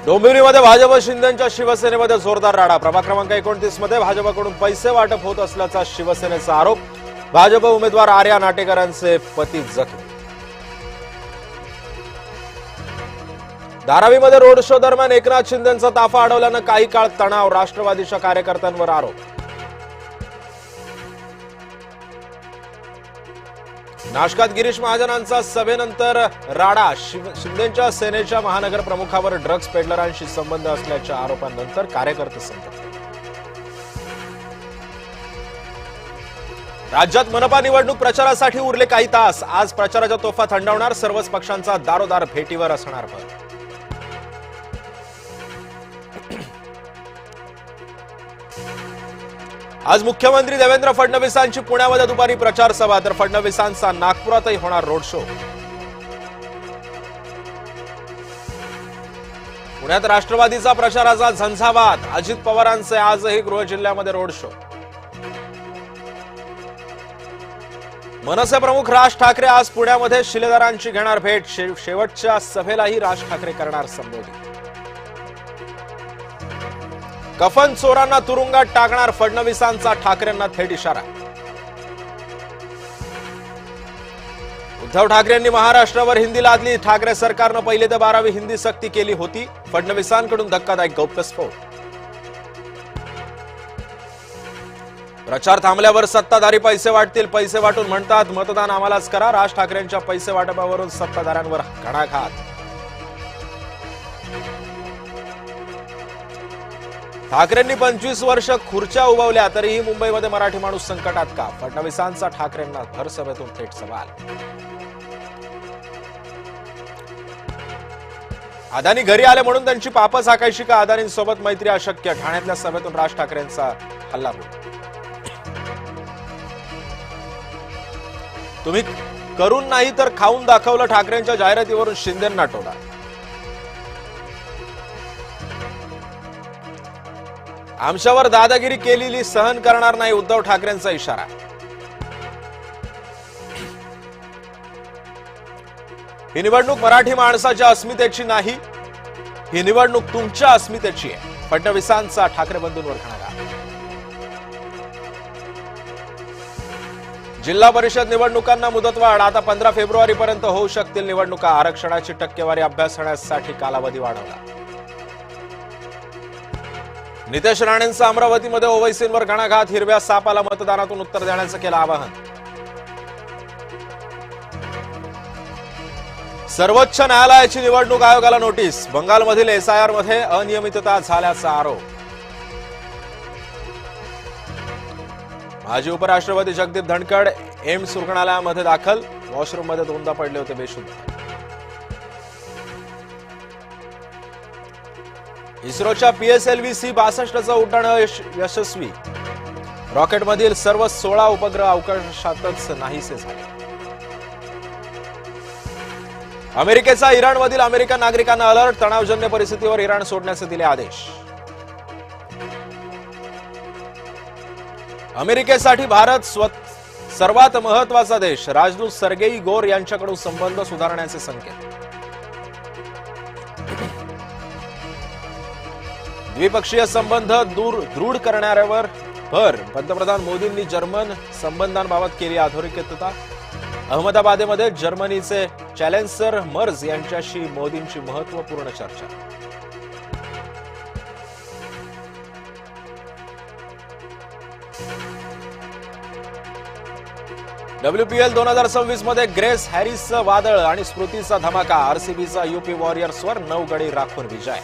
डोंबिवलीमध्ये भाजप शिंदेच्या शिवसेनेमध्ये जोरदार राडा। प्रभाग क्रमांक 29 मध्ये भाजपकडून पैसे वाटप होत असल्याचा शिवसेनेचा आरोप। भाजप उमेदवार आर्या नाटेकरांचे पती जखमी। धारावीमध्ये रोड शो दरम्यान एकनाथ शिंदेचा ताफा अडवल्यानं काही काळ तणाव। राष्ट्रवादीच्या कार्यकर्त्यांवर आरोप। नाशकात गिरीश महाजनांचा सभेनंतर राडा। शिंदेच्या सेनेच्या महानगर प्रमुखावर ड्रग्ज पेडलरांशी संबंध असल्याच्या आरोपांनंतर कार्यकर्ते संतप्त। राज्यात मनपा निवडणूक प्रचारासाठी उरले काही तास। आज प्रचाराच्या तोफा थंडावणार। सर्वच पक्षांचा दारोदार भेटीवर असणार भर। आज मुख्यमंत्री देवेंद्र फडणवीसांची पुण्यामध्ये दुपारी प्रचार सभा, तर फडणवीसांचा नागपुरातही होणार रोड शो। पुण्यात राष्ट्रवादीचा प्रचाराचा झंझावात। अजित पवारांचे आजही गृह जिल्ह्यामध्ये रोड शो। मनसे प्रमुख राज ठाकरे आज पुण्यामध्ये शिलेदारांची घेणार भेट। शेवटच्या सभेलाही राज ठाकरे करणार संबोधित। कफन चोरांना तुरुंगात टाकणार फडणवीसांचा ठाकरेंना थेट इशारा। उद्धव ठाकरेंनी महाराष्ट्रावर हिंदी लादली। ठाकरे सरकारनं पहिली ते 12वी हिंदी सक्ती केली होती। फडणवीसांकडून धक्कादायक गौप्यस्फोट। प्रचार थांबल्यावर सत्ताधारी पैसे वाटतील। पैसे वाटून म्हणतात मतदान आम्हालाच करा। राज ठाकरेंच्या पैसे वाटपावरून सत्ताधाऱ्यांवर घणाघात। ठाकरेंनी 25 वर्ष खुर्च्या उभवल्या तरीही मुंबईमध्ये मराठी माणूस संकटात का? फडणवीसांचा ठाकरेंना भर सभेतून थेट सवाल। अदानी घरी आले म्हणून त्यांची पापं झाकायची का? अदानींसोबत मैत्री अशक्य। ठाण्यातल्या सभेतून राज ठाकरेंचा हल्लाबोल। तुम्ही करून नाही तर खाऊन दाखवलं। ठाकरेंच्या जाहिरातीवरून शिंदेंना टोला। आमच्यावर दादागिरी केलेली सहन करणार नाही, उद्धव ठाकरेंचा इशारा। ही निवडणूक मराठी माणसाच्या अस्मितेची नाही, ही निवडणूक तुमच्या अस्मितेची आहे। फडणवीसांचा ठाकरे बंधूंवर घणाघात। जिल्हा परिषद निवडणुकांना मुदतवाढ। आता 15 फेब्रुवारीपर्यंत होऊ शकतील निवडणुका। आरक्षणाची टक्केवारी अभ्यासण्यासाठी कालावधी वाढवला। नितेश राणेंचा अमरावतीमध्ये ओवैसींवर घणाघात। हिरव्या सापाला मतदानातून उत्तर देण्याचं केलं आवाहन। सर्वोच्च न्यायालयाची निवडणूक आयोगाला नोटीस। बंगालमधील एसआयआर मध्ये अनियमितता झाल्याचा आरोप। माजी उपराष्ट्रपती जगदीप धनखड एम्स रुग्णालयामध्ये दाखल। वॉशरूममध्ये दोनदा पडले होते बेशुद्ध। इस्रोच्या PSLV-C 62चं उड्डाण यशस्वी। रॉकेटमधील सर्व 16 उपग्रह अवकाशातच नाहीसे झाले। अमेरिकेचा इराणमधील अमेरिकन नागरिकांना अलर्ट। तणावजन्य परिस्थितीवर इराण सोडण्याचे दिले आदेश। अमेरिकेसाठी भारत सर्वात महत्वाचा देश। राजदूत सर्गेई गोर यांच्याकडून संबंध सुधारण्याचे संकेत। द्विपक्षीय संबंध दृढ करण्यावर भर। पंतप्रधान मोदींनी जर्मन संबंधांबाबत केली अधोरेखितता। अहमदाबादमध्ये जर्मनीचे चॅन्सेलर मर्ज यांच्याशी मोदींची महत्वपूर्ण चर्चा। WPL 2026 मध्ये ग्रेस हॅरिसचं वादळ आणि स्मृतीचा धमाका। आरसीबीचा यूपी वॉरियर्सवर 9 गडी राखून विजय।